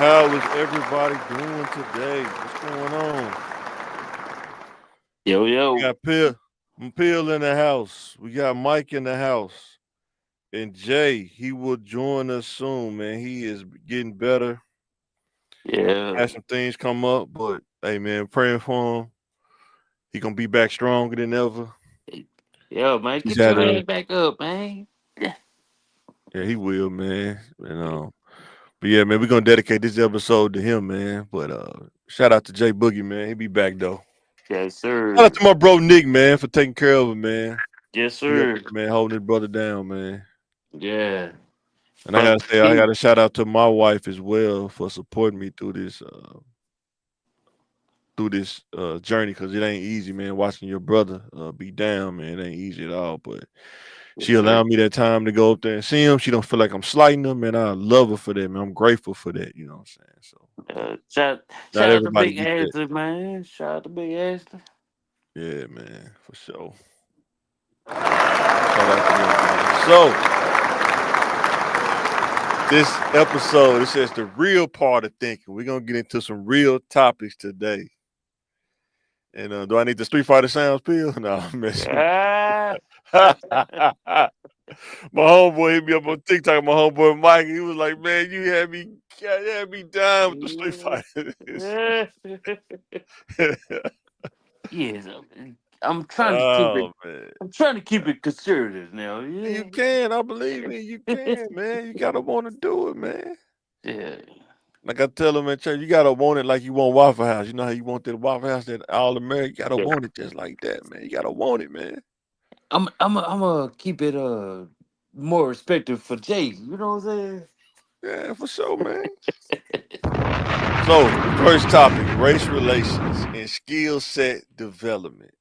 How is everybody doing today? What's going on? Yo, We yo. got Peel in the house. We got Mike in the house. And Jay, he will join us soon, man. He is getting better. Yeah. Had some things come up, but hey man, praying for him. He gonna be back stronger than ever. Yo, man, He's get had your a head back up, man. Yeah. yeah, he will, man. But yeah, man, we're gonna dedicate this episode to him, man. But shout out to Jay Boogie, man. He be back though. Yes, Shout out sir. to my bro Nick, man, for taking care of him, man. Yes, He up sir. there, man, holding his brother down, man. Yeah. And I Brother gotta say, I P. gotta shout out to my wife as well for supporting me through this journey because it ain't easy, man. Watching your brother be down, man, it ain't easy at all. But she Yes, sir. allowed me that time to go up there and see him. She don't feel like I'm slighting him, and I love her for that, man. I'm grateful for that. You know what I'm saying? So Shout not out to everybody Big get that. Ashley, man. Shout out to Big Ashley. Yeah, man, for sure. Shout out to them, man. So this episode, it says the real part of thinking. We're gonna get into some real topics today. And do I need the Street Fighter sounds pill? No, I'm messing. Ah. My homeboy hit me up on TikTok. My homeboy Mike, he was like, "Man, you had me dying with the Street Fighter." Yes, I'm trying to keep it. Oh man, I'm trying to keep it conservative now. you Yeah. can. I believe in you. Can, man. You gotta want to do it, man. Yeah. Like I tell them in church, you gotta want it like you want Waffle House. You know how you want that Waffle House that all American. You gotta Yeah. want it just like that, man. You gotta want it, man. I'm gonna keep it more respected for Jay. You know what I'm Yeah, for sure, man. So the first topic: race relations and skill set development.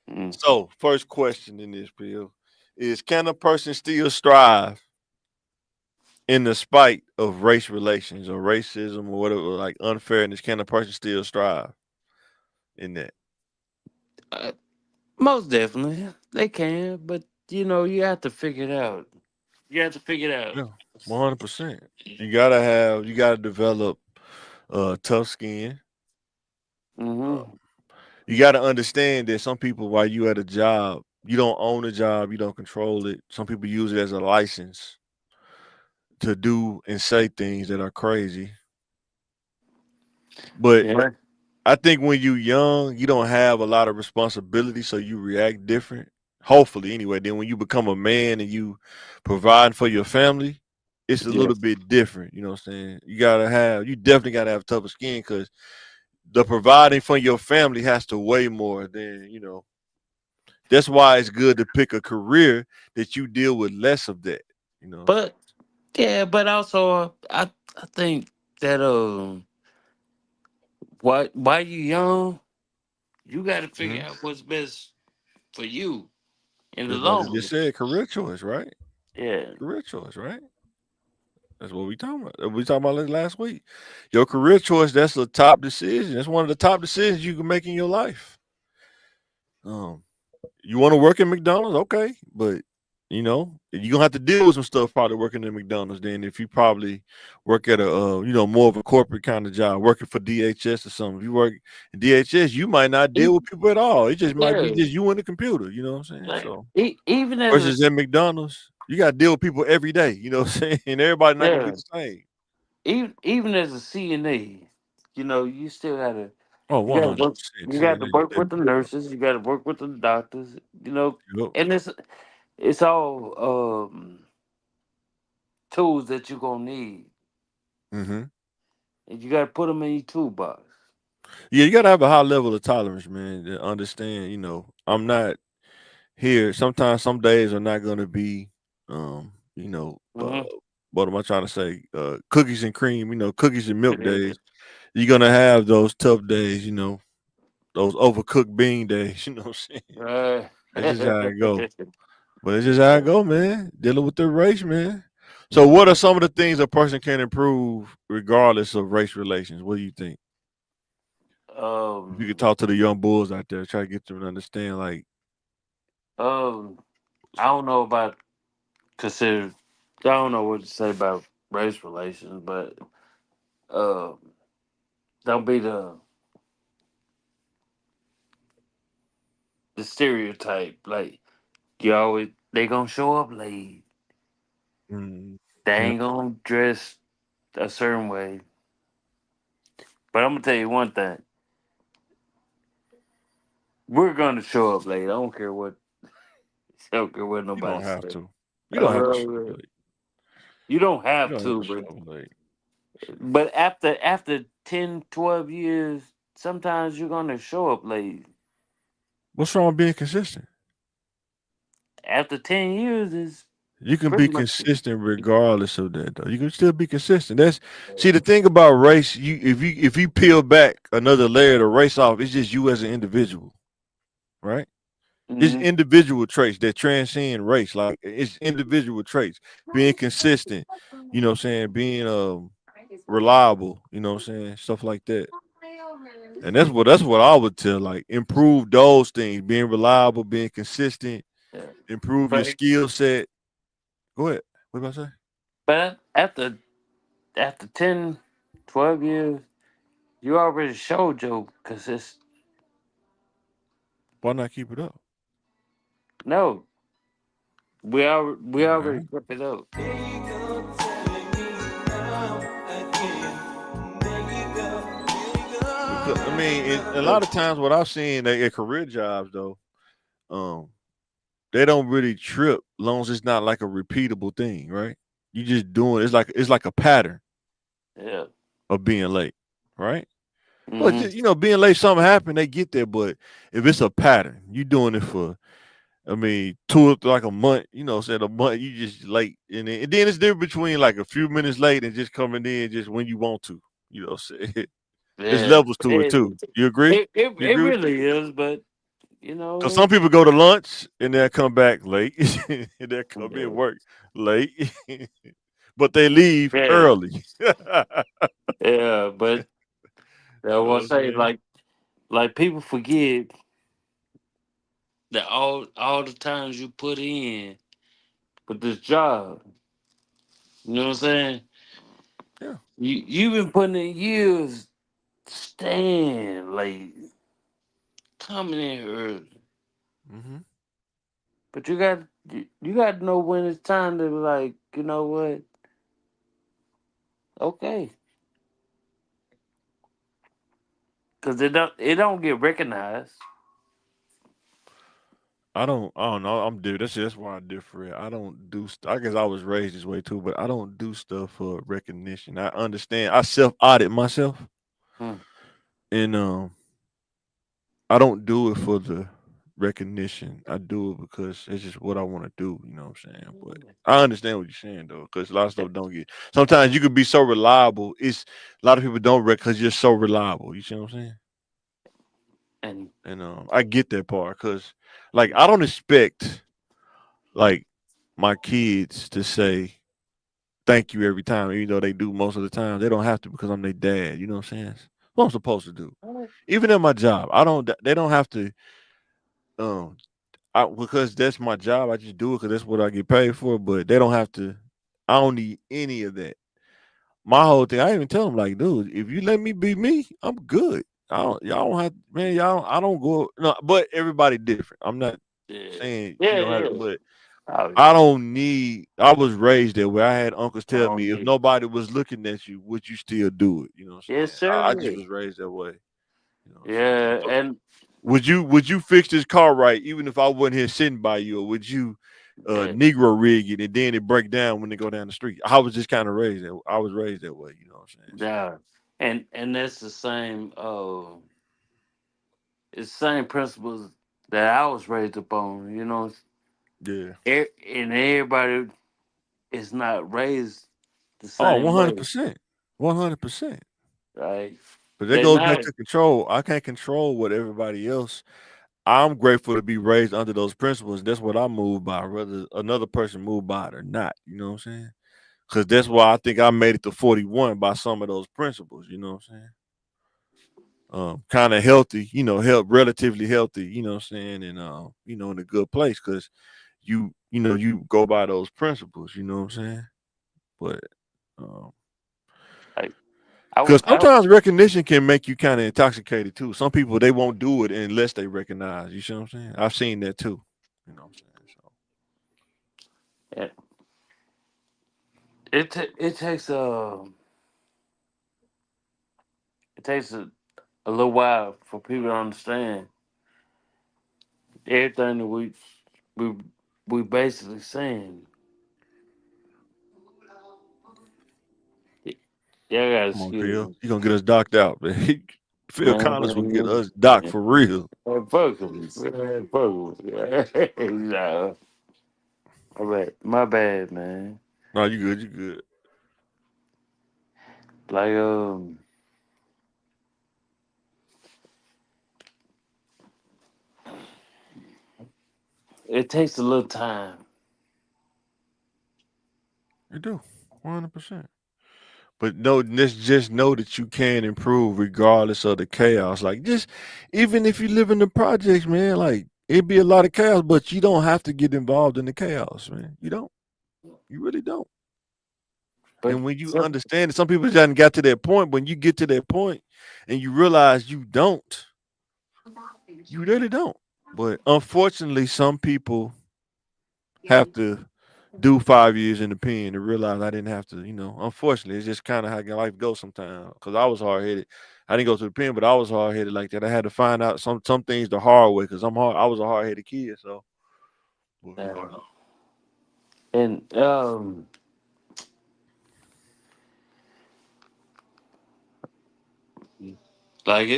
saying? So first question in this bill is: can a person still strive in the spite of race relations or racism or whatever, like unfairness? Can a person still strive in that? Uh, Most definitely, they can, but you have to figure it out. You have to figure it out. Yeah, 100%. You gotta develop tough skin. Mm-hmm. You gotta understand that some people, while you at a job, you don't own a job, you don't control it. Some people use it as a license to do and say things that are crazy. But Yeah. I think when you young, you don't have a lot of responsibility, so you react different. Hopefully, anyway. Then when you become a man and you provide for your family, it's a Yeah. little bit different. You know what I'm saying? You definitely gotta have tougher skin because the providing for your family has to weigh more than That's why it's good to pick a career that you deal with less of that. You know. But yeah, but also I think that why you young, you got to figure Mhm. out what's best for you in the That's what I long just run. said. Career choice, right? Yeah. Career choice, right? That's what we talking about. We talking about last week. Your career choice, that's a top decision. That's one of the top decisions you can make in your life. Um, you want to work at McDonald's, okay, but you're gonna have to deal with some stuff probably working at McDonald's. Then if you probably work at a more of a corporate kind of job, working for DHS or something. If you work at DHS, you might not deal E- with people at all. It just might be Yeah. just you and the computer. You know what I'm saying? Like, So even as a versus at McDonald's, you got to deal with people every day. You know what I'm saying? And everybody not gonna be yeah, the same. even as a CNA, you still gotta Oh, you one gotta hundred work percent. you gotta CNA is work with the definitely nurses, you gotta work with the doctors, Yep. and it's all tools that you're gonna need, Hmm. and you gotta put them in your toolbox. Yeah, you gotta have a high level of tolerance, man, to understand. I'm not here. Sometimes some days are not gonna be, um, you know, uh, Hmm. what am I trying to say? Cookies and cream. Cookies and milk days. You're gonna have those tough days. Those overcooked bean days. You know what I'm saying? Right. That's just how it go. But it's just how it go, man. Dealing with the race, man. So, what are some of the things a person can improve regardless of race relations? What do you think? If you could um, talk to the young bulls out there, try to get them to understand, like, um, I don't know about consider. I don't know what to say about race relations, but uh, don't be the stereotype. Like you always they gonna show up late. Mm, They yeah, ain't gonna dress a certain way. But I'm gonna tell you one thing: we're gonna show up late. I don't care what. I don't care what you nobody don't have says. to. You don't have to show up Well, late. you don't You have don't have to, to show up late. but after 10, 12 years, sometimes you're gonna show up late. What's wrong with being consistent? After 10 years is You can be pretty much. consistent regardless of that, though. You can still be consistent. That's see the thing about race. If you peel back another layer to race off, it's just you as an individual, right? It's Hmm. individual traits that transcend race. Like it's individual traits. Being consistent, you know what I'm saying? Being reliable, you know what I'm saying? Stuff like that. And that's what I would tell. Like improve those things, being reliable, being consistent, Yeah. improve your But skill set. Go ahead. What about I say? but after 10, 12 years, you already showed your consist. Why not keep it up? No, we All already right. kept it up. Because I mean, a lot of times what I've seen at career jobs though, um, they don't really trip, long as it's not like a repeatable thing, right? You just doing it's like a pattern Yeah. of being late, right? Well, Hmm. just, being late, something happened, they get there. But if it's a pattern, you doing it for, I mean, like a month, said a month, you just late, and then it's different between like a few minutes late and just coming in just when you want to, say there's Yeah. levels to it too. You agree? You It agree with really is, but you Cause know, some people go to lunch and they'll come back late, and they'll come in yeah, work late, but they leave yeah, early. you yeah. But I know what want I'm to say, saying? like people forget that all the times you put in with this job, you know what I'm saying? Yeah. You've been putting in years, staying late, coming in early, Hmm. but you got to know when it's time to like, you know what? Okay, because it don't get recognized. I don't know. I'm dude. That's why I differ. I don't do. I guess I was raised this way too, but I don't do stuff for recognition. I understand. I self audit myself, Hmm. and I don't do it for the recognition. I do it because it's just what I want to do. You know what I'm saying? But I understand what you're saying though, because a lot of stuff don't get. Sometimes you could be so reliable. It's a lot of people don't because you're so reliable. You see what I'm saying? And And I get that part because, like, I don't expect like my kids to say thank you every time, even though they do most of the time. They don't have to because I'm their dad. You know what I'm saying? What I'm supposed to do. Even in my job, I don't. They don't have to. Um, because that's my job. I just do it because that's what I get paid for. But they don't have to. I don't need any of that. My whole thing, I even tell them like, dude, if you let me be me, I'm good. Y'all don't have, man. Y'all, I don't go. No, but everybody different. I'm not yeah, saying yeah, yeah. but Oh I yeah. don't need. I was raised that way. I had uncles I tell don't me if need. nobody was looking at you, would you still do it? You know what I'm Yes, saying? I sir. just was raised that way. You know what I'm saying? Yeah, and Would you fix this car right even if I wasn't here sitting by you, or would you yeah, Negro rig it and then it break down when they go down the street? I was just kind of raised that. I was raised that way. You know what I'm saying? So yeah, and that's the same. It's the same principles that I was raised upon. You know, yeah. and everybody is not raised the Oh, same way, 100%. 100%. right? But that They're goes back not. to control. I can't control what everybody else. I'm grateful to be raised under those principles. That's what I move by, whether another person move by it or not. You know what I'm saying? Because that's why I think I made it to 41 by some of those principles. You know what I'm saying? Kind of healthy, help relatively healthy. You know what I'm saying? And in a good place because you go by those principles. You know what I'm saying? But um, Like, Because sometimes recognition can make you kind of intoxicated too. Some people they won't do it unless they recognize. You see what I'm saying? I've seen that too. You know what I'm saying? So it, it takes it takes a little while for people to understand everything that we we basically saying. Yeah, I gotta come on, excuse Phil. me. You gonna get us docked out, man. Phil Man, Collins will get man, us docked for real. man, fuck 'em. Man, fuck 'em. Nah, my bad, man. No, you good, you good. Like it takes a little time. You do. 100%. But no, just know that you can improve regardless of the chaos. Like just even if you live in the projects, man, like it'd be a lot of chaos, but you don't have to get involved in the chaos, man. You don't. You really don't. But And when you understand it, some people just haven't got to that point. When you get to that point and you realize you don't, you really don't. But unfortunately, some people have to do 5 years in the pen to realize I didn't have to, unfortunately, it's just kind of how life goes sometimes. Because I was hard headed. I didn't go to the pen, but I was hard headed like that. I had to find out some things the hard way because I was a hard headed kid. So, but, and like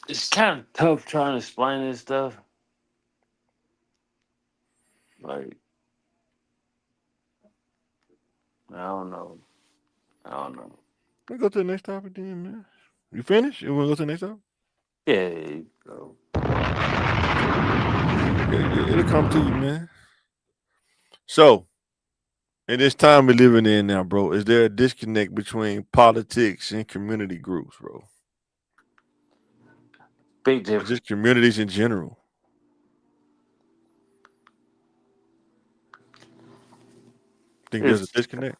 it's kind of tough trying to explain this stuff. Like I don't know. I don't know. we go to the next topic then, man. You finished? You want to go to the next topic? Yeah, you go. Okay. It'll come to you, man. So, in this time we're living in now, bro, is there a disconnect between politics and community groups, bro? Big Or just difference. communities in general? Think there's a It's disconnect?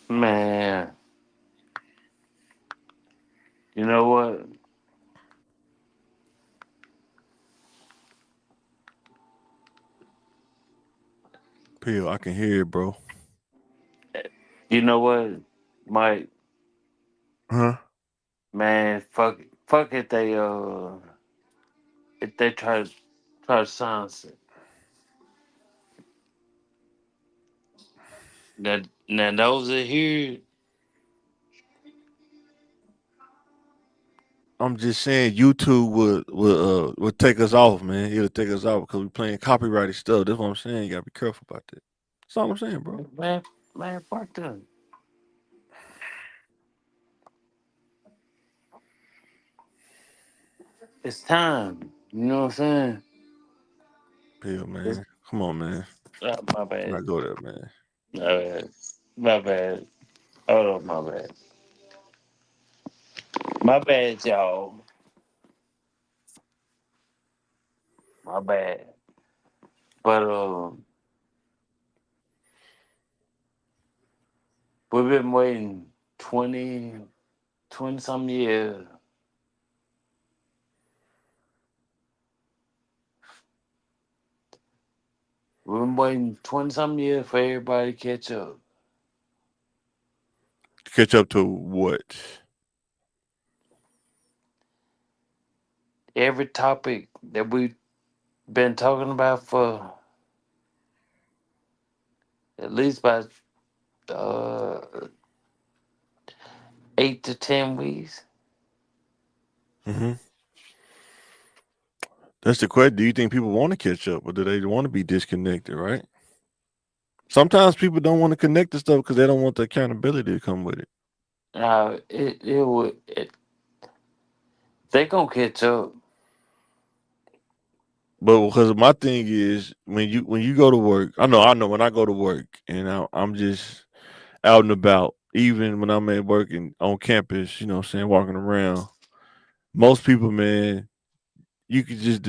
man. You know what? Pill, I can hear it, bro. You know what, Mike? Huh? Man, fuck it. They if they try to silence it. Now those that hear it, I'm just saying YouTube would take us off, man. It'll take us off because we're playing copyrighted stuff. That's what I'm saying. You gotta be careful about that. That's all I'm saying, bro. man, fuck them. It's time. You know what I'm saying? Pill, It's, man. Come on, man. my Let's bad. not go there, man. My bad. My bad. Oh, my bad. My bad, y'all. My bad. But we've been waiting 20 some years. We've been waiting 20 some years for everybody to catch up. Catch up to what? Every topic that we've been talking about for at least about uh, 8 to 10 weeks. Hmm. That's the question. Do you think people want to catch up, or do they want to be disconnected? Right. Sometimes people don't want to connect to stuff because they don't want the accountability to come with it. It would they gonna catch up. But because my thing is when you go to work, I know when I go to work and I'm just out and about, even when I'm at work and on campus, what I'm saying, walking around. Most people, man, you could just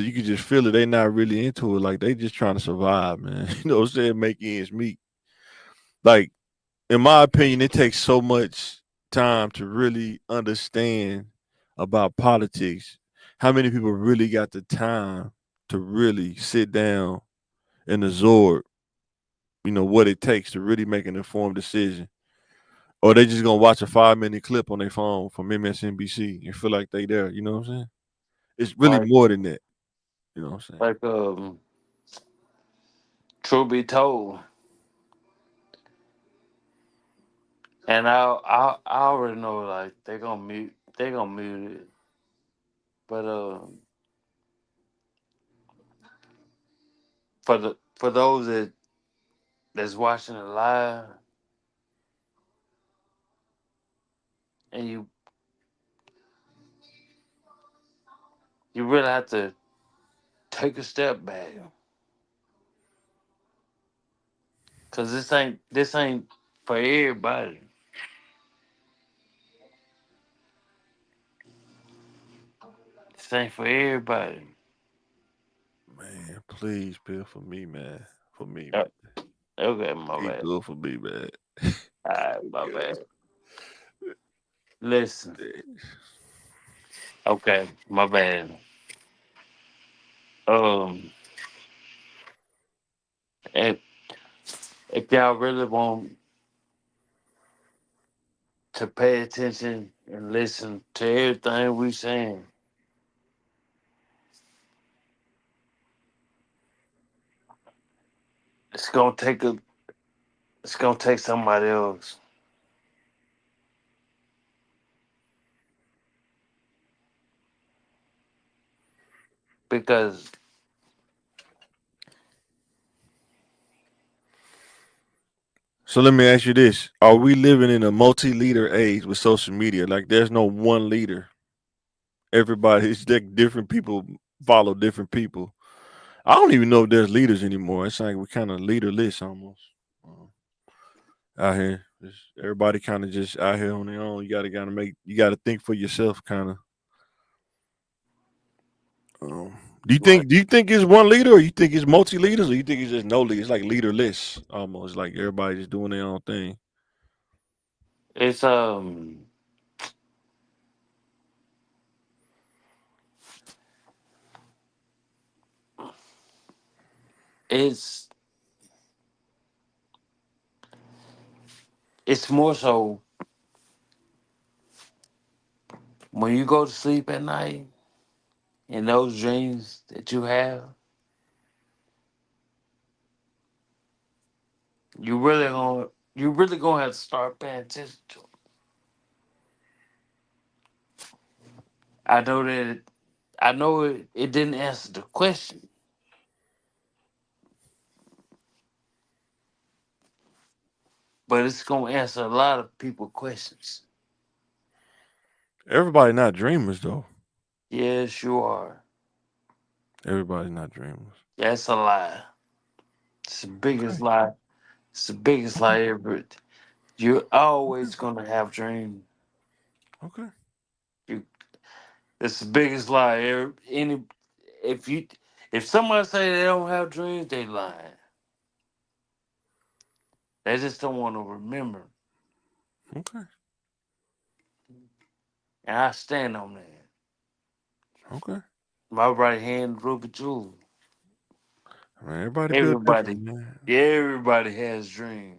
feel it. They not really into it. Like they just trying to survive, man. You know what I'm saying? Make ends meet. Like, in my opinion, it takes so much. time to really understand about politics, how many people really got the time to really sit down and absorb, what it takes to really make an informed decision? Or they just gonna watch a 5 minute clip on their phone from MSNBC and feel like they there. You know what I'm saying? It's really like more than that. You know what I'm saying? like truth be told, and I already know like they gonna mute it, but for those that's watching it live, and you really have to take a step back, cause this ain't for everybody. This ain't for everybody. Man, please, Bill, for me, man. For me, Uh, man. Okay, my Keep bad. doing for me, man. Alright, my bad. Listen, Yeah. okay, my bad. Um, if if y'all really want to pay attention and listen to everything we saying, it's gonna take a it's gonna take somebody else because So let me ask you this: Are we living in a multi-leader age with social media? Like, there's no one leader. Everybody's like different people follow different people. I don't even know if there's leaders anymore. It's like we kind of leaderless almost out here. Everybody kind of just out here on their own. You got to think for yourself, kind of. Um, like do you think it's one leader, or you think it's multi leaders, or you think it's just no leader? It's like leaderless almost. Like everybody just doing their own thing. it's it's it's more so when you go to sleep at night and those dreams that you really gonna you really gonna have to start paying attention to 'em. I know that I know it didn't answer the question, but it's gonna answer a lot of people questions. Everybody not dreamers though. Yes, you are. Everybody's not dreamers. That's a lie. It's the biggest Okay. lie. It's the biggest lie ever. You're always gonna have dreams. Okay. You, it's the biggest lie ever. If you if somebody say they don't have dreams, they lying. They just don't want to remember. Okay. And I stand on that. Okay. My right hand, Ruby Jewel. Man, everybody built different, Everybody, man. everybody has dreams.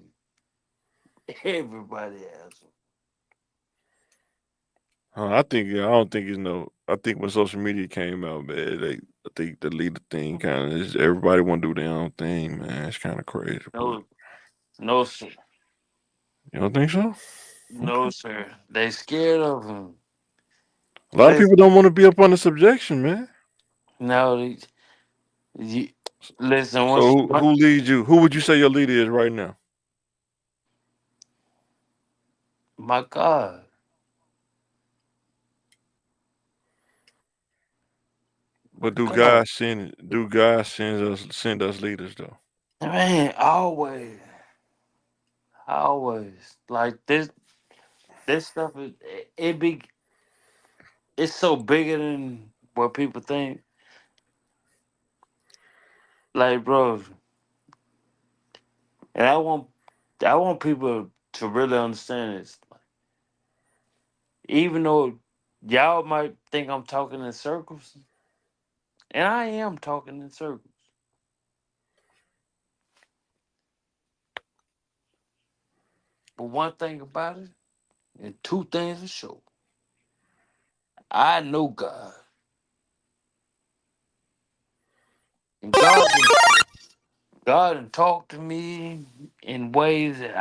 Everybody has them. I think I don't think it's no. I think when social media came out, man, I think the leader thing kind of is everybody want to do their own thing, man. It's kind of crazy, but No, no, sir. you don't think so? No, Okay. sir. They scared of him. A lot of Listen, people don't want to be up under subjection, man. no, you, listen. So who leads you? Who would you say your leader is right now? My God, But my God, Do God send us leaders though? man, always, always like this. This stuff is it's so bigger than what people think. Like, bro, and I want people to really understand this. Even though y'all might think I'm talking in circles, and I am talking in circles. But one thing about it, and two things for sure. I know God. And God and talk to me in ways that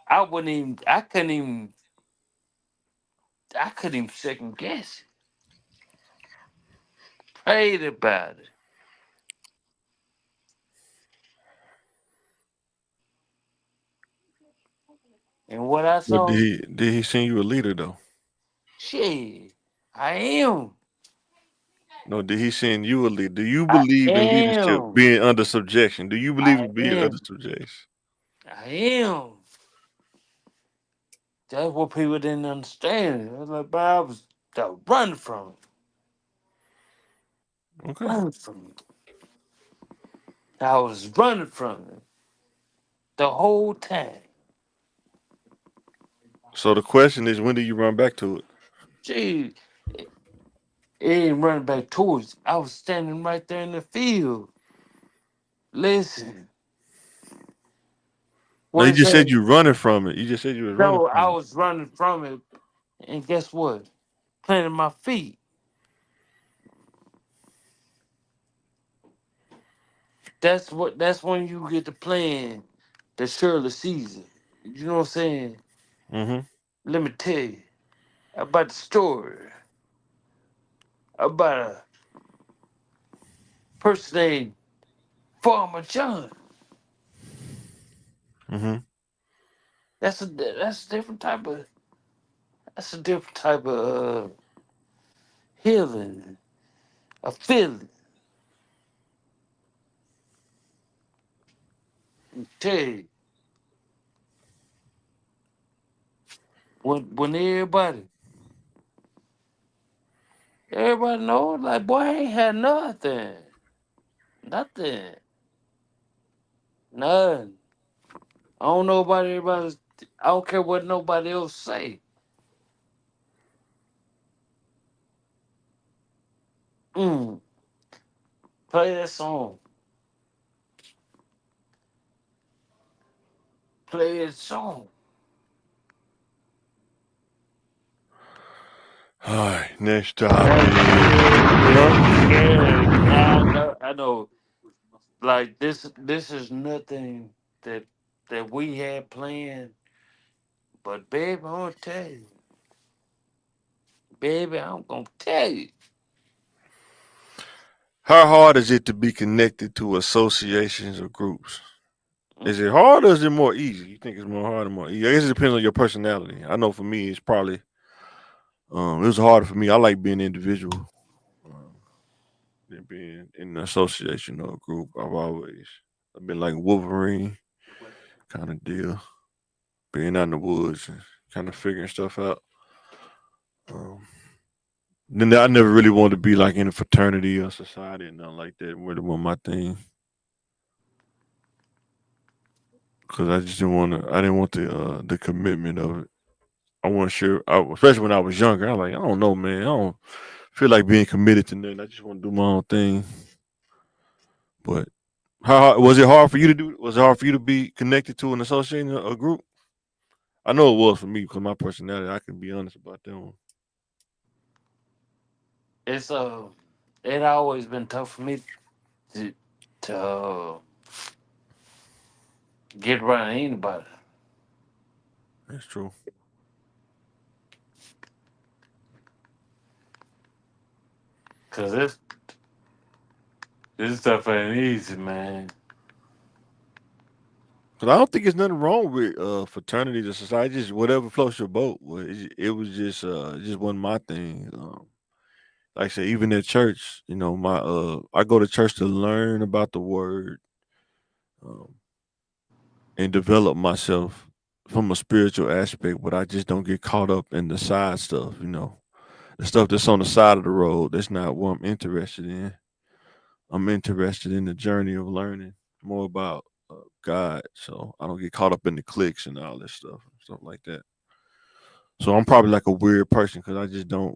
I wouldn't even I couldn't even second guess it. Prayed about it. And what I But saw, did he send you a leader though? shit, I am. No, did he send you a leader? Do you I believe in leadership am. being under subjection? Do you believe I in being under am. subjection? I am. That's what people didn't understand. I was like, but I was running from it. Okay. Running from it. I was running from it the whole time. So the question is, when do you run back to it? Gee, it ain't running back towards. I was standing right there in the field. Listen, No, what you is just said that? you running from it. You just said you was running No, I from it. was running from it, and guess what? Planting my feet. That's what. That's when you get to plan the Shirley season. You know what I'm saying? Mm-hmm. Let me tell you about the story about a person named Farmer John. Mm-hmm. That's a different type of healing, a feeling. Tell you when everybody knows like boy I ain't had nothing, none. I don't know about everybody's. I don't care what nobody else say. Mm, play that song. Play that song. All right. Next That's topic. yeah, Huh? yeah. I know. I know. Like this is nothing that we had planned. But baby, I'm gonna tell you, baby, I'm gonna tell you. How hard is it to be connected to associations or groups? Is Mm. it hard or is it more easy? You think it's more hard or more easy? I guess it depends on your personality. I know for me, it's probably it was harder for me. I like being individual um, than being in an association or a group. I've been like Wolverine kind of deal, being out in the woods and kind of figuring stuff out. Um, then I never really wanted to be like in a fraternity or society and nothing like that. Really wasn't my thing because I just didn't want to. I didn't want the commitment of it. I wasn't sure, especially when I was younger. I was like, I don't know, man. I don't feel like being committed to nothing. I just want to do my own thing. But was it hard for you to do? Was it hard for you to be connected to an association or a group? I know it was for me because my personality. I can be honest about that one. It's it always been tough for me to to get around anybody, That's true. cause this stuff ain't easy, man. Cause I don't think there's nothing wrong with fraternities or society. Just whatever floats your boat. Well, it was just wasn't my thing. Like I said, even at church, my I go to church to learn about the word um, and develop myself from a spiritual aspect. But I just don't get caught up in the side stuff. The stuff that's on the side of the road. That's not what I'm interested in. I'm interested in the journey of learning more about God. So I don't get caught up in the cliques and all this stuff like that. So I'm probably like a weird person because I just don't.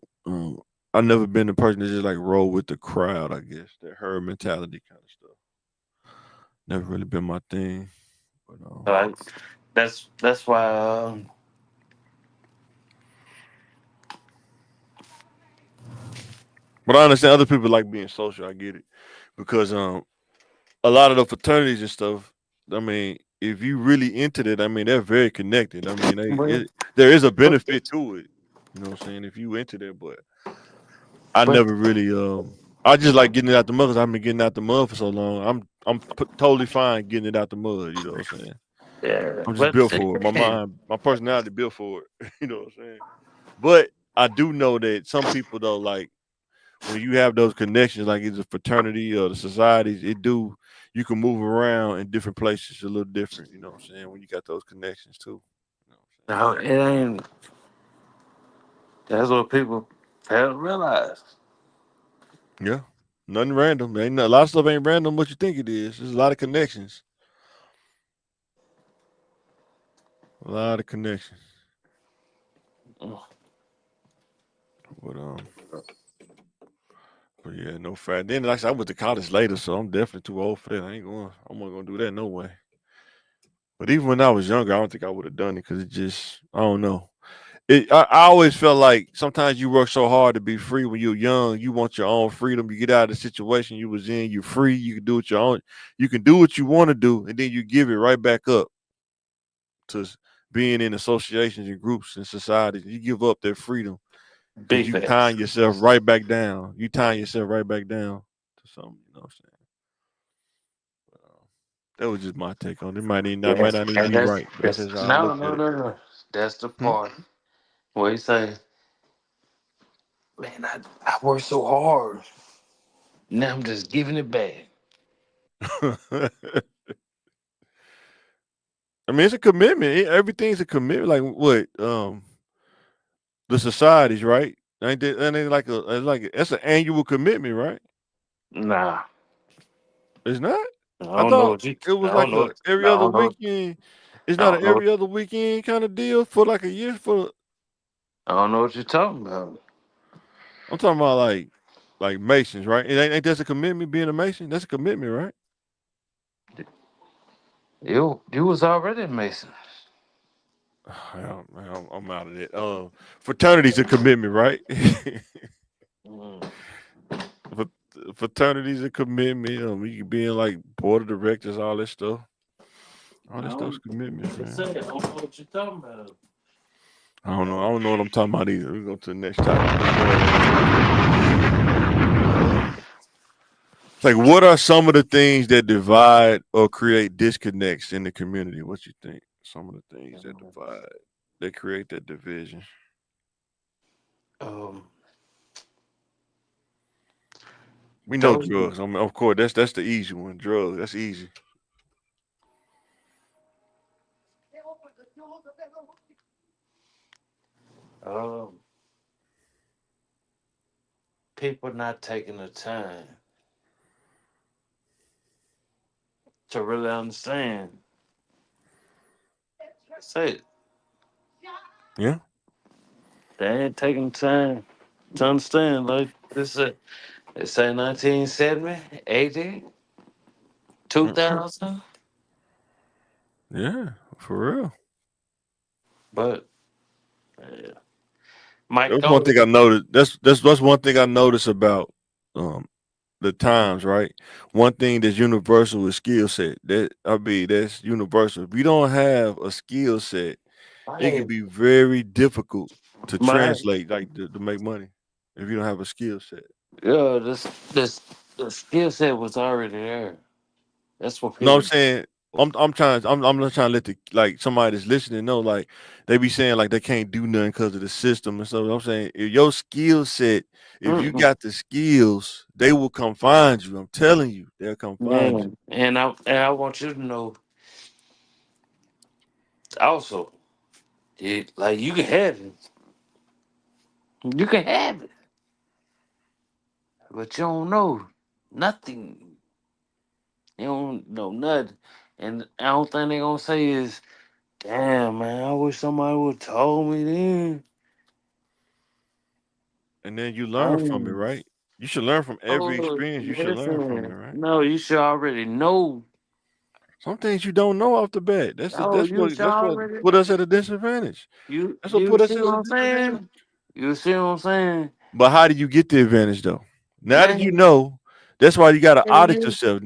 I've never been the person that just like roll with the crowd. I guess that herd mentality kind of stuff. Never really been my thing. But Like that's why but I understand other people like being social. I get it because a lot of the fraternities and stuff. I mean, if you really into that, I mean, they're very connected. I mean, but, there is a but benefit to it. You know what I'm saying? If you into that, but I but never really I just like getting it out the mud because I've been getting out the mud for so long. Totally fine getting it out the mud. You know what I'm saying? yeah, I'm just but built for it. My mind, my personality built for it. You know what I'm saying? But I do know that some people though, like when you have those connections, like it's a fraternity or the societies, you can move around in different places a little different. You know what I'm saying? When you got those connections too. You know what no, it ain't. That's what people fail to realize. I'm saying? Yeah. Nothing random. Ain't a lot of stuff ain't random what you think it is. There's a lot of connections. A lot of connections. But but yeah, no fact. Then like I said, I went to college later, so I'm definitely too old for that. I ain't going. I'm not gonna do that no way. But even when I was younger, I don't think I would have done it because it just I don't know. I always felt like sometimes you work so hard to be free when you're young. You want your own freedom. You get out of the situation you was in. You're free. You can do what your own. You can do what you want to do, and then you give it right back up to being in associations and groups and societies. You give up that freedom because Big you tying facts. yourself right back down. You tying yourself right back down to something. You know what I'm saying? But, that was just my take on it. Might Yes, not even and be right, but that's that's just how I no look at no it. no no. That's the Hmm? part where you say, "Man, I worked so hard. Now I'm just giving it back." I mean, it's a commitment. Everything's a commitment. Like what? The societies, right? Ain't like that's an annual commitment, right? Nah, It's not. I I don't know thought what you. it I was don't like know. a every I other don't know. weekend. It's I not don't an know. every other weekend kind of deal for like a year. For I don't know what you're talking about. I'm talking about like Masons, right? Ain't that's a commitment being a Mason? That's a commitment, right? You was already a Mason. I'm out of it. Fraternity's a commitment, right? Mm. Fr- Fraternity's a commitment. You can be in like board of directors, all this stuff. All I this stuff's don't. commitments, Just man. say I don't know what you're talking about. I don't know. I don't know what I'm talking about either. We go to the next topic. Let's go on. It's like, what are some of the things that divide or create disconnects in the community? What you think? Some of the things that divide, that create that division. Um, We know those drugs. I mean, of course, that's the easy one. Drugs. That's easy. um people not taking the time to really understand. Say it. Yeah. They ain't taking time to understand. Like this, they say 1970, 80, Mm-mm. 2000, Yeah. For real. but uh, Mike That's one go. thing I noticed. That's one thing I noticed about um the times, right? One thing that's universal is skill set. That's universal. If you don't have a skill set, it can Hey, be very difficult to my translate, like to make money, if you don't have a skill set. yeah, this the skill set was already there. That's what No, I'm people. saying I'm not trying to let the like somebody that's listening know like they be saying like they can't do nothing because of the system and stuff. I'm saying if your skill set, if you Mm-mm. got the skills, they will come find you. I'm telling you, they'll come find you. Man, and I want you to know also, like you can have it, you can have it, but you don't know nothing. You don't know nothing, and I don't think they gonna say is, "Damn man, I wish somebody would told me then." and then you learn from it, Oh, right? You should learn from every oh, experience. You should learn from it, listen. right? No, you should already know. Some things you don't know off the bat. Oh, you should That's what already. put us at a disadvantage. That's what You put us see at what a I'm saying? disadvantage. You see what I'm saying? But how do you get the advantage though? Now that you Man, know, that's why you gotta man, audit you, yourself.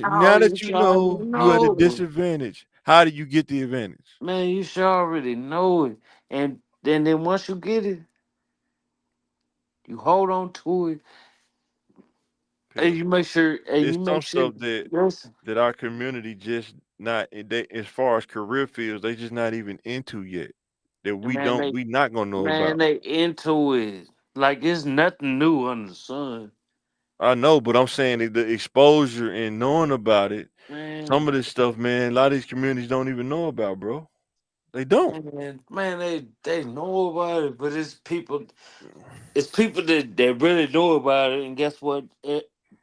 oh, Now you that you should already know you at a know. disadvantage, how do you get the advantage? Man, you should already know it. And then once you get it, you hold on to it, and Pill. you It's some make sure. stuff that Listen, our community just not they as far as career fields, they just not even into yet. That man, we not gonna know man, about. they into it. Like it's nothing new under the sun. I know, but I'm saying that the exposure and knowing about it, some Man, of this stuff, man, a lot of these communities don't even know about, bro. They don't. man, they know about it, but it's people that really know about it, and guess what?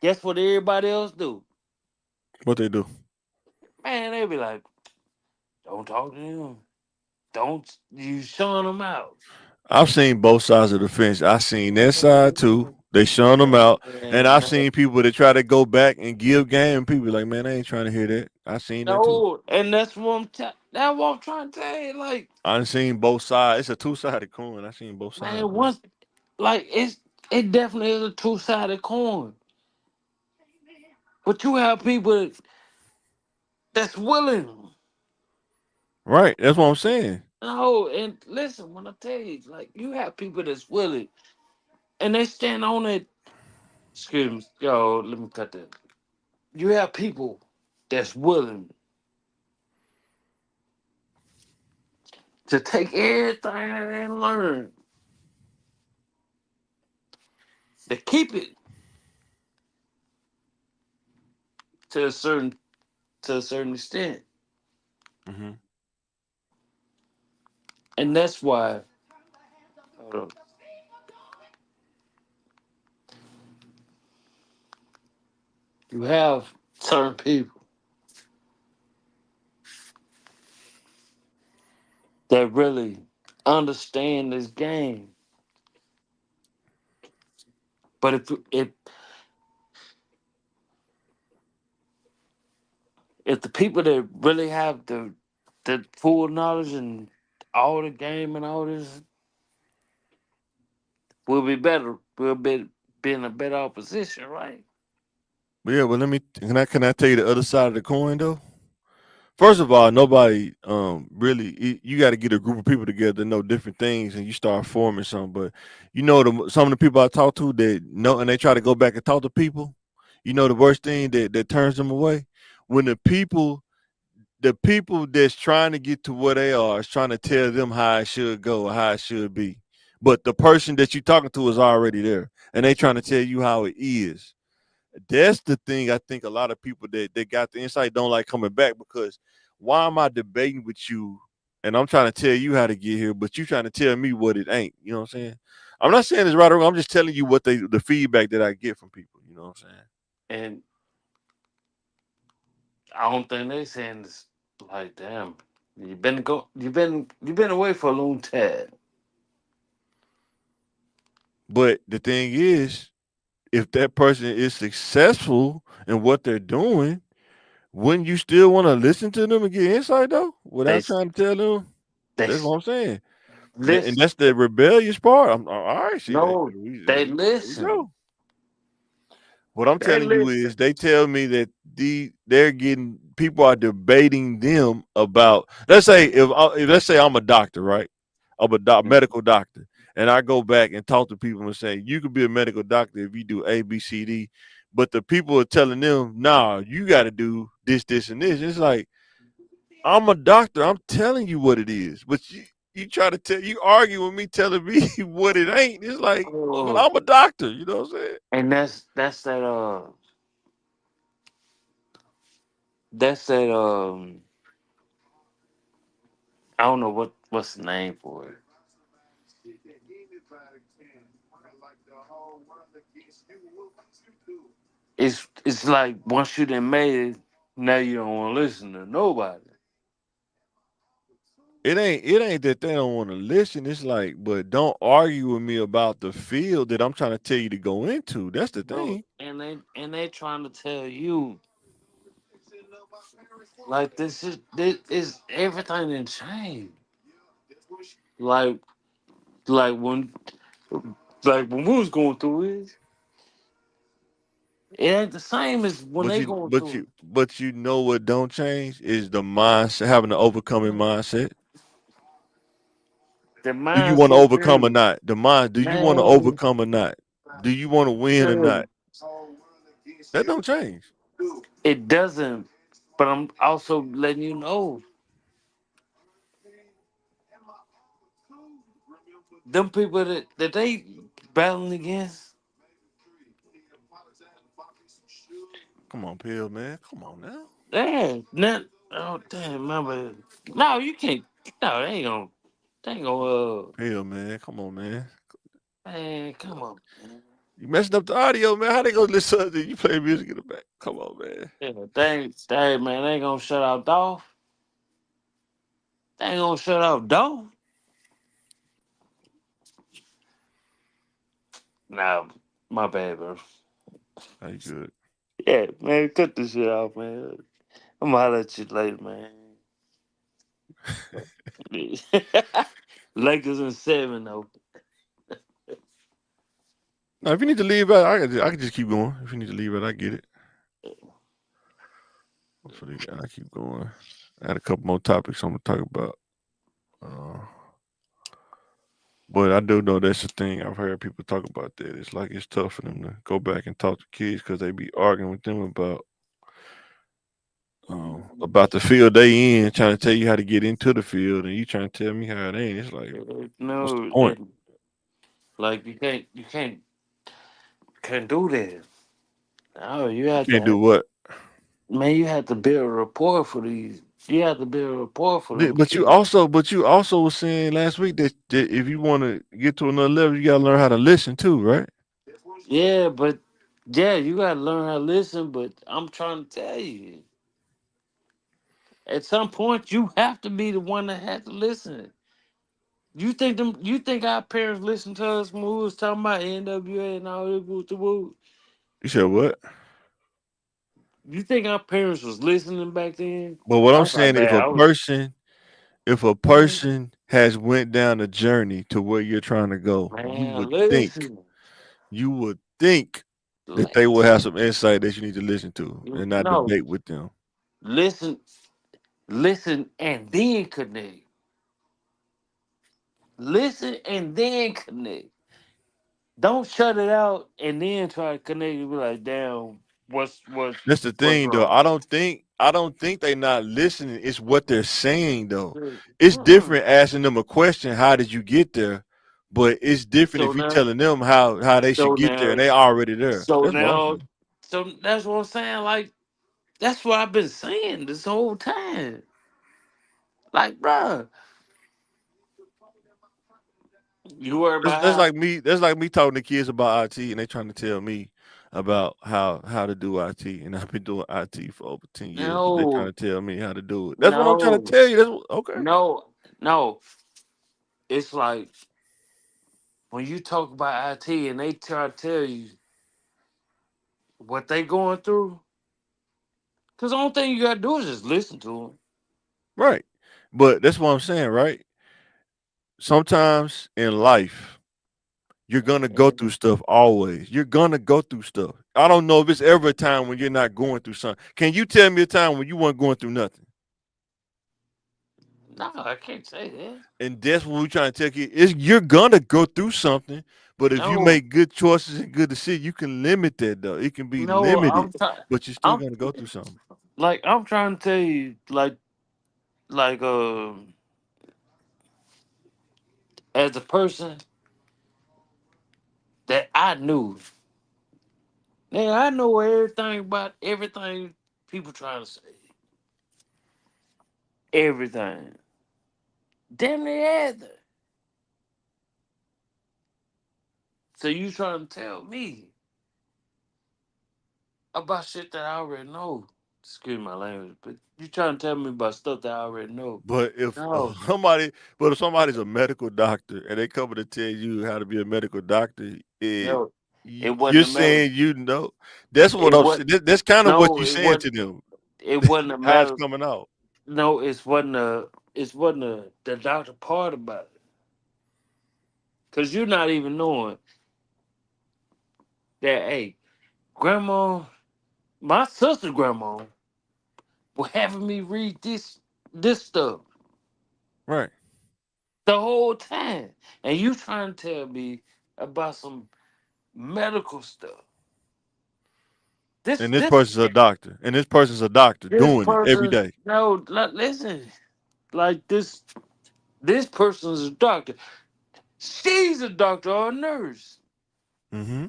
Guess what everybody else do? What they do. Man, they be like, don't talk to him. Don't you shun them out. I've seen both sides of the fence. I seen that side too. Man, They shun them out, and I've man, seen people that try to go back and give game. People like, man, I ain't trying to hear that. I seen that too. no, and that's what I'm trying to tell you. Like, I done seen both sides. It's a two sided coin. I seen both sides, man, man. once like it definitely is a two-sided coin. But you have people that's willing. Right. That's what I'm saying. No, and listen, when I tell you, like you have people that's willing, and they stand on it. Excuse me, yo, let me cut that. You have people that's willing to take everything and learn to keep it to a certain to a certain extent, Hmm. and that's why hold on, you have certain people that really understand this game. But if the people that really have the full knowledge and all the game and all this, we'll be better. Be in a better opposition, right? But yeah, but let me can I tell you the other side of the coin though? First of all, nobody really you got to get a group of people together to know different things, and you start forming something. But you know, some of the people I talk to that know, and they try to go back and talk to people. You know, the worst thing that turns them away when the people that's trying to get to where they are is trying to tell them how it should go or how it should be. But the person that you're talking to is already there, and they trying to tell you how it is. That's the thing I think a lot of people that got the insight don't like coming back because why am I debating with you and I'm trying to tell you how to get here, but you trying to tell me what it ain't. You know what I'm saying? I'm not saying it's right or wrong. I'm just telling you what the feedback that I get from people. You know what I'm saying? And I don't think they saying this like, damn, you've been away for a long time. But the thing is, if that person is successful in what they're doing, wouldn't you still want to listen to them and get insight though, They without trying to tell them? they That's what I'm saying. And listen. that's the rebellious part. I'm all right. See, No, they there we listen. go. What I'm They telling you listen. is, they tell me that they're getting people are debating them about. Let's say if let's say I'm a doctor, right? I'm a medical doctor, and I go back and talk to people and say you could be a medical doctor if you do A, B, C, D, but the people are telling them, nah, you got to do this, this, and this. It's like I'm a doctor. I'm telling you what it is, but you try to tell you argue with me telling me what it ain't. It's like, but Oh, I'm a doctor. You know what I'm saying? and that's that I don't know what's the name for it. It's like once you done made it, now you don't want to listen to nobody. it ain't that they don't want to listen. It's like, but don't argue with me about the field that I'm trying to tell you to go into. That's the No, thing. and they trying to tell you like this is everything in change. Like like when when we was going through it ain't the same as when But they you, going but through you, but you know what don't change is the mindset, having the overcoming it. mindset. The Do you want to mindset overcome or change. not? The mind. Do you want to Man, overcome or not? Do you want to win or not? man, That don't change. it doesn't. But I'm also letting you know them people that they battling against. Come on, Pill, man. Come on now. Damn, not oh damn, remember? No, you can't. No, they ain't gonna. Pill, man. Come on, man. Man, come on, man. You messing up the audio, man. How they gonna listen to you play music in the back? Come on, man. Yeah, man, they ain't gonna shut out Dolph. They ain't gonna shut out Dolph. Nah, my bad, bro. How you good? Yeah, man, cut this shit off, man. I'm gonna holler at you later, man. Lakers in seven though. Now, if you need to leave out, I can just keep going. If you need to leave out, I get it. Hopefully, I keep going. I had a couple more topics I'm gonna talk about. Uh, but I do know that's the thing. I've heard people talk about that. It's like it's tough for them to go back and talk to kids because they be arguing with them about the field they in, trying to tell you how to get into the field, and you trying to tell me how it ain't. It's like, what's the No, point? like you can't do that. No, you You have can't do to, what? man. You have to build a rapport for these. You have to build a rapport for them But you kids. also, but you also was saying last week that if you want to get to another level, you gotta learn how to listen too, right? Yeah, but yeah, you gotta learn how to listen. But I'm trying to tell you, at some point, you have to be the one that has to listen. You think them? You think our parents listened to us when we was talking about NWA and all this with the woo? You said what? You think our parents was listening back then? But what I'm I'm sorry, saying, bad. I was if a person has went down a journey to where you're trying to go, man. Listen, you would think that they will listen. have some insight that you need to listen to and not No, debate with them. listen, listen, and then connect. Listen and then connect. Don't shut it out and then try to connect and be like, damn, That's the what's thing, though. wrong? I don't think they not listening. It's what they're saying, though. It's Mm-mm. different asking them a question. How did you get there? But it's different So if you now, telling them how they should so get there, now, and they already there. so That's what I'm now, saying. so that's what I'm saying. Like that's what I've been saying this whole time. Like, bruh, you worry about That's how like me. That's like me talking to kids about IT, and they trying to tell me about how to do IT, and I've been doing IT for over 10 years, but they trying no, to tell me how to do it. That's what I'm trying to no, tell you. Okay. no, no. It's like when you talk about IT and they try to tell you what they going through, because the only thing you gotta do is just listen to Right. But that's what I'm saying, right? Sometimes in life, you're gonna go through them. stuff always. You're gonna go through stuff. I don't know if it's ever a time when you're not going through something. Can you tell me a time when you weren't going through nothing? No, I can't say that. And that's what we're trying to tell you is you're gonna go through something, but if you No, make good choices and good decisions, you can limit that though. It can be no, limited, but you're still I'm gonna go through something. I'm trying to tell you, like, as a person that I knew, man, I know everything about everything people trying to say, everything. Damn near everything. So you trying to tell me about shit that I already know? excuse my language, but you trying to tell me about stuff that I already know. But if No, but if somebody's a medical doctor and they come to tell you how to be a medical doctor, no, it wasn't you're a medical. saying you know. That's what It I'm was saying. That's kind of what no, you're it saying wasn't. to them. It wasn't a How it's medical. coming out. No, it wasn't a. It wasn't the doctor part about it. Cause you're not even knowing that. Hey, grandma, my sister, grandma, was having me read this stuff Right. the whole time, and you trying to tell me about some medical stuff. This And this this person's a doctor. And this person's a doctor this doing it every person. day. No, listen. Like this person's a doctor. She's a doctor or a nurse. Mm-hmm.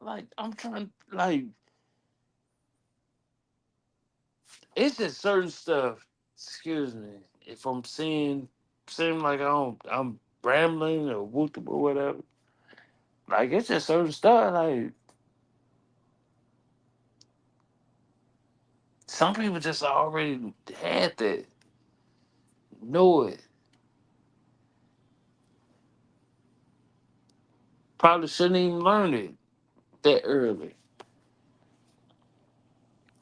Like I'm trying. Like it's just certain stuff. Excuse me if I'm seem like I'm rambling or whoop or whatever. Like it's just certain stuff. Like some people just already had that, know it. Probably shouldn't even learn it that early.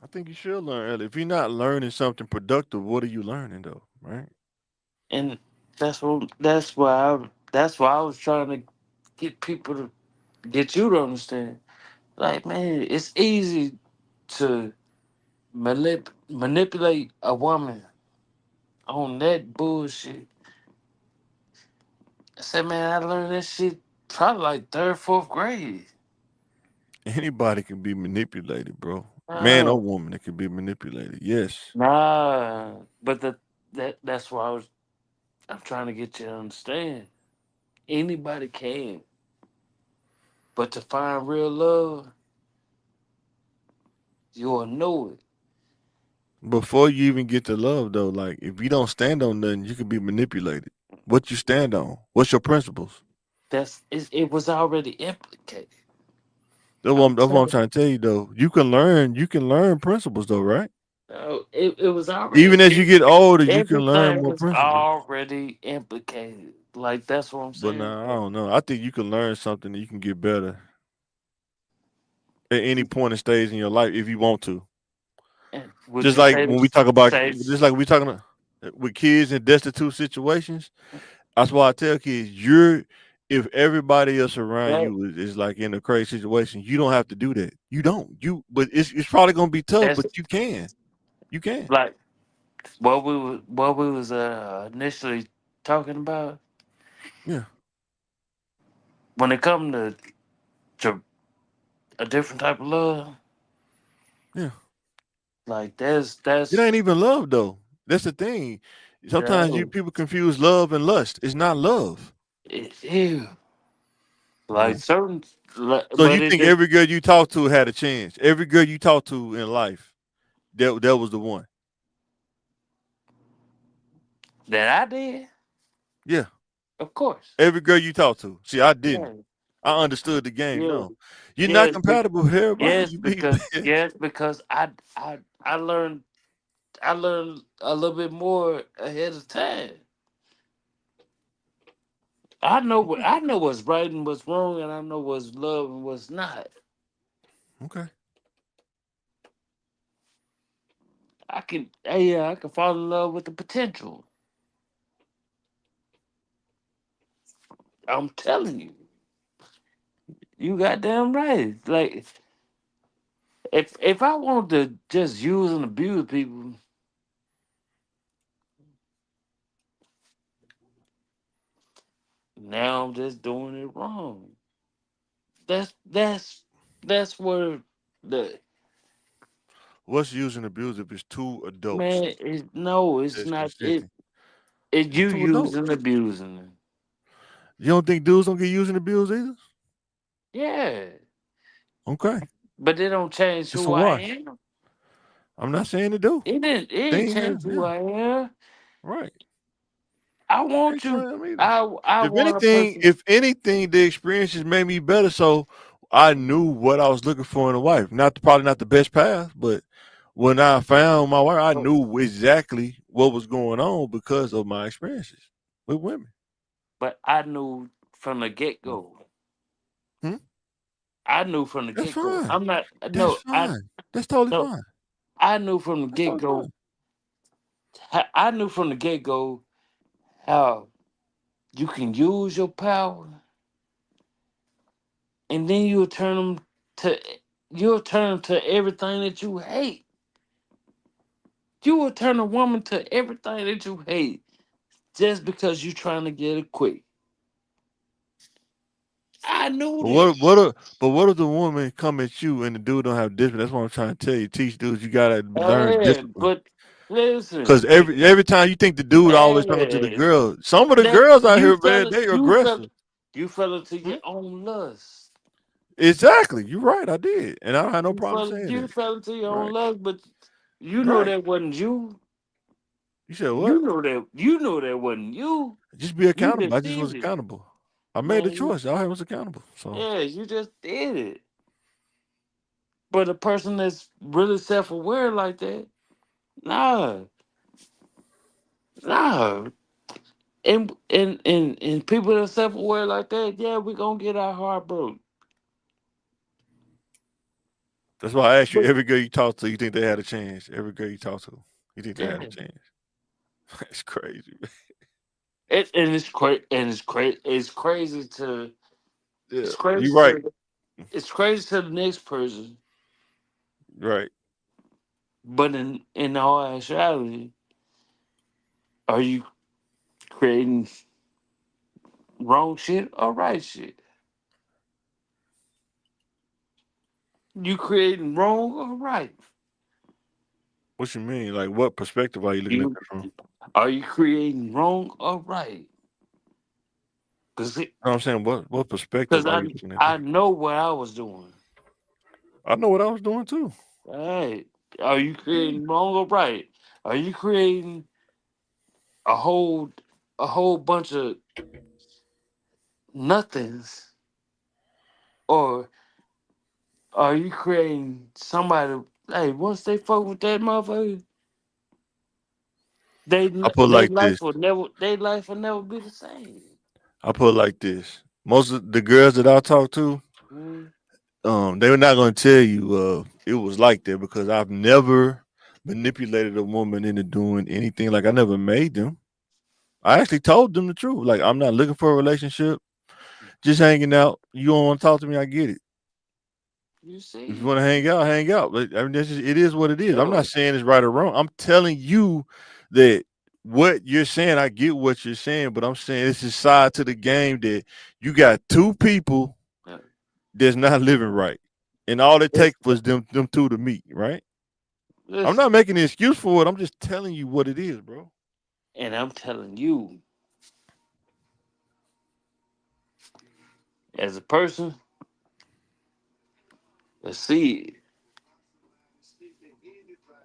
I think you should learn early. If you're not learning something productive, what are you learning though? Right? And that's why I was trying to get people to get you to understand. Like man, it's easy to manipulate a woman on that bullshit. I said, man, I learned that shit probably like third, fourth grade. Anybody can be manipulated, bro. Man or Oh, woman that can be manipulated. Yes. nah, but that's why I'm trying to get you to understand. Anybody can, but to find real love, you'll know it. Before you even get to love though, like if you don't stand on nothing, you can be manipulated. What you stand on? What's your principles? It was already implicated. That's I'm what I'm telling trying to tell you though. You can learn principles though, right? you, it was already Even as you get older, you can learn everything more was principles. already implicated. Like that's what I'm But saying. now I Like, don't know. I think you can learn something that you can get better at any point and stage in your life if you want to. and would Just you like say when we talk about, say just like we talking with kids in destitute situations. That's why I tell kids, if everybody else around that you is like in a crazy situation, you don't have to do that. You don't. But it's probably gonna be tough, that's but you can. You can. like what we was initially talking about Yeah. when it come to a different type of love. Yeah. Like It that's ain't even love though. That's the thing. Sometimes you no, people confuse love and lust. It's not love. ew. You Like know. certain, So but you it think did every girl you talk to had a chance? Every girl you talk to in life, that was the one. that I did, Yeah. of course. Every girl you talk to. See, I didn't. Yeah, I understood the game. yeah, No, you're not yes, compatible with everybody. You be yes, because I learned a little bit more ahead of time. I know what's right and what's wrong, and I know what's love and what's not. okay. I can fall in love with the potential. I'm telling you, you got damn right. Like if I want to just use and abuse people, now I'm just doing it wrong. That's that's that's where the What's used and abused if it's two adults man is. No, it's that's not it. consenting? It It's you two adults. using abusing them. You don't think dudes don't get used and abused either? Yeah, Okay. but they don't change It's who a I wash. am. I'm not saying to do. It ain't Thing, yeah, change who yeah. I am. Right. I I want ain't you. saying them either. I If want a anything, person. if anything, the experiences made me better. So I knew what I was looking for in a wife. Not probably not the best path, but when I found my wife, I knew exactly what was going on because of my experiences with women. But I knew from the get go. Hmm? I knew from the That's get go. fine. I'm not. That's No, I fine. That's totally no. fine. I knew from the That's get totally go. fine. I knew from the get go how you can use your power, and then to you'll turn them to everything that you hate. You will turn a woman to everything that you hate just because you're trying to get it quick. I knew But that. what if the woman come at you and the dude don't have discipline? That's what I'm trying to tell you. Teach dudes you gotta learn Hey, discipline. but listen, Cause every time you think the dude always talking to the hey, girl, some of the that girls out here, man, they aggressive. you fell into Hmm? your own lust. Exactly. You're right. I did, and I don't have no problem saying You that. fell into your own Right. lust, but you know Right. that wasn't you. You said what? You know that wasn't you. Just be You accountable. I just just was did it, accountable. I made the man. choice. I was accountable. So Yeah, you just did it. But a person that's really self aware like that, nah, nah. And people that self aware like that, yeah, we gonna get our heart broke. that's why I asked you. But Every girl you talk to, you think they had a chance? Every girl you talk to, you think they had a yeah, chance? That's crazy. Man. and it's crazy, and it's crazy to Yeah, it's you crazy right. to it's crazy to the next person. Right. But in all actuality, are you creating wrong shit or right shit? You creating wrong or right? What you mean? Like, what perspective are you looking at You that from? are you creating wrong or right? Because No, I'm saying, what perspective because are you looking at I that? know what I was doing. I know what I was doing too. Right? Are you Yeah. creating wrong or right? Are you creating a whole a whole bunch of nothings, or are you creating somebody? Hey, once they fuck with that motherfucker, I put it like this. their life will never be the same. I put it like this. Most of the girls that I talk to, Mm, they were not going to tell you it was like that because I've never manipulated a woman into doing anything. Like I never made them. I actually told them the truth. Like I'm not looking for a relationship, just hanging out. You don't want to talk to me, I get it. you If you see, want to hang out, hang out. But I mean, it is what it is. I'm not yo, saying it's right or wrong. I'm telling you that what you're saying, I get what you're saying, but I'm saying it's a side to the game that you got two people uh, that's not living right, and all it listen, take was them two to meet. Right? I'm listen, not making an excuse for it. I'm just telling you what it is, bro. and I'm telling you, as a person, let's see it.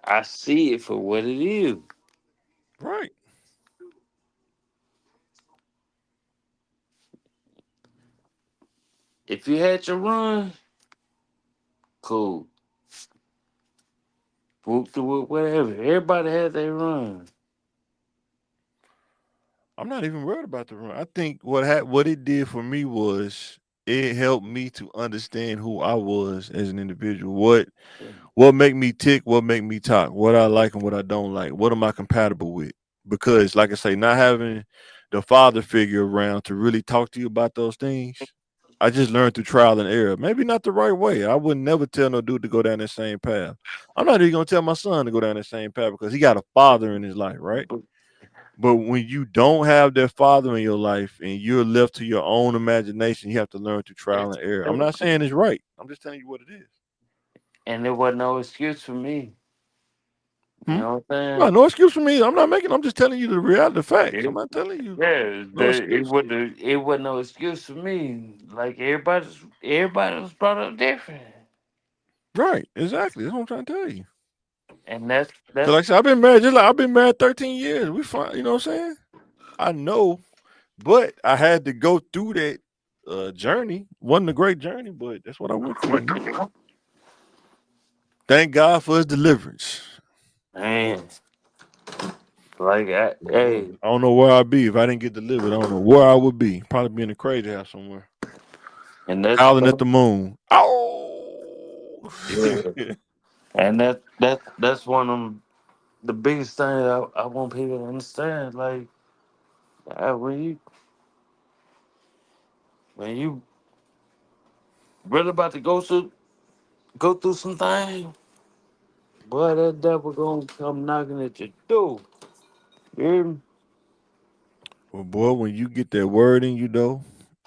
I see it for what it is. Right? If you had your run, cool. Whoop the whoop, whatever. Everybody had their run. I'm not even worried about the run. I think what it did for me was it helped me to understand who I was as an individual. What make me tick, what make me talk, what I like and what I don't like, what am I compatible with? Because like I say, not having the father figure around to really talk to you about those things, I just learned through trial and error. Maybe not the right way. I would never tell no dude to go down that same path. I'm not even gonna tell my son to go down that same path because he got a father in his life, right? But But when you don't have that father in your life and you're left to your own imagination, you have to learn through trial and error. I'm not saying it's right. I'm just telling you what it is. and there wasn't no excuse for me. You Hmm? know what I'm No, no excuse for me. I'm not making. I'm just telling you the reality, the facts. I'm saying? not telling you Yeah, no excuse. it wasn't no excuse for me. Like everybody was brought up different. Right? Exactly. That's what I'm trying to tell you. And Cause that's like I said, I've been married. Just like I've been married 13 years. We fine. You know what I'm saying? I know, but I had to go through that journey. Wasn't a great journey, but that's what I went through. You know? Thank God for his deliverance. Man, like, I hey, don't know where I'd be if I didn't get delivered. I don't know where I would be. Probably be in a crazy house somewhere. and that's Howling at the moon. Oh, yeah, and that's one of them, the biggest thing I want people to understand. Like, when you really about to go through some things, boy, that devil gonna come knocking at your door. You hear me? well, boy, when you get that word in you though,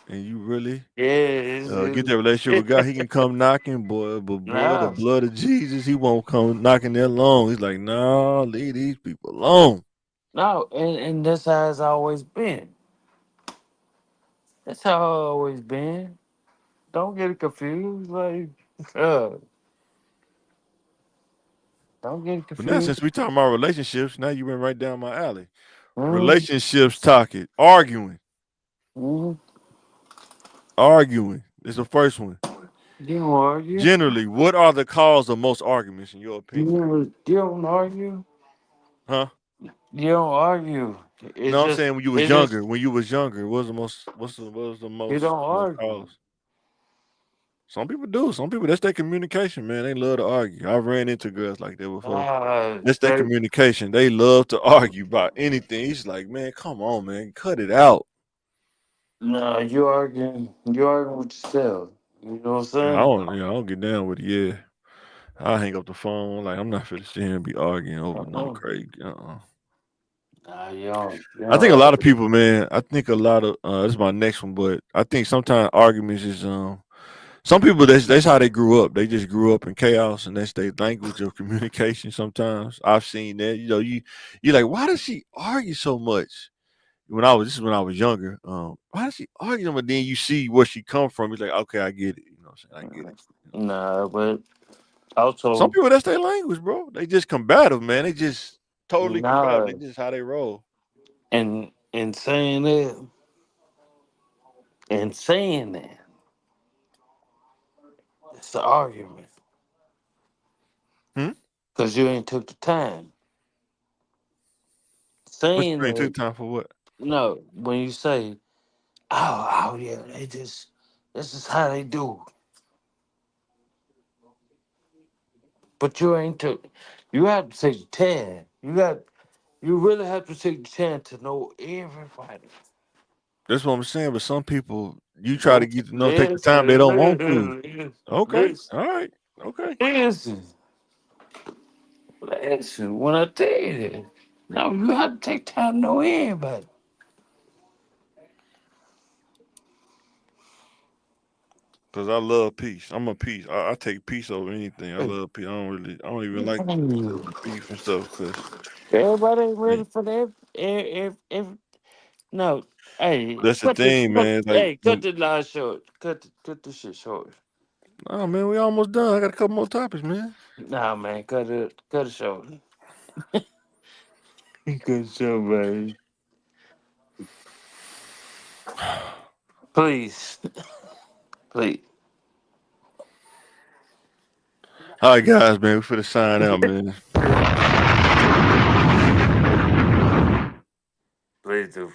and you really Yeah, get that relationship with God, He can come knocking, boy. But boy, the nah, blood of Jesus, He won't come knocking that long. He's like, nah, leave these people alone. no, and that's how it's always been. That's how it's always been. Don't get it confused. Like, uh, don't get it But now, confused. since we talking about relationships, now you went right down my alley. Mm-hmm. Relationships talking, arguing, Mm-hmm. arguing. This is the first one. You don't argue. Generally, what are the cause of most arguments in your opinion? You don't argue. Huh? You don't argue. No, I'm saying when you was It's just younger. When you was younger, what was the most? What was the you most don't argue. cause? Some people do. Some people that's their communication, man. They love to argue. I've ran into girls like that before. That's their They, communication. They love to argue about anything. He's like, man, come on, man, cut it out. no, you arguing. You arguing with yourself. You know what I'm And saying? I don't get down with it. Yeah, I hang up the phone. Like I'm not finna sit here and be arguing over no Uh-uh. crazy. Nah, you don't. You I don't think a lot of argue. people, man. I think a lot of this is my next one, but I think sometimes arguments is some people that's how they grew up. They just grew up in chaos, and that's their language of communication. Sometimes I've seen that. You're like, why does she argue so much? This is when I was younger. Why does she argue? So much? Then you see where she come from. It's like, okay, I get it. You know what I'm saying? I get it. Nah, but Some also, people that's their language, bro. They just combative, man. They just totally combative. nah, They just how they roll. and saying that, and saying that, it's the argument. Hmm? Cause you ain't took the time. What you Saying mean? Took that, time for what? no, when you say, oh yeah, this is how they do. But you ain't took. You have to take the time. You really have to take the time to know everybody. That's what I'm saying. But some people, you try to No, get to know, take the time. They listen, don't want to. listen, Okay. listen, All right. Okay. listen, listen. When I tell you that, no, you have to take time to know everybody. Cause I love peace. I'm a peace. I take peace over anything. I love peace. I don't even like beef and stuff. Cause Everybody ain't yeah, ready for that. If no, hey, that's the thing, man. Like, cut the line short. Cut the shit short. oh man, we almost done. I got a couple more topics, man. Nah, man, cut it short. Cut it short, man. Please, please. All right, guys, man. We finna sign out, man. Please do.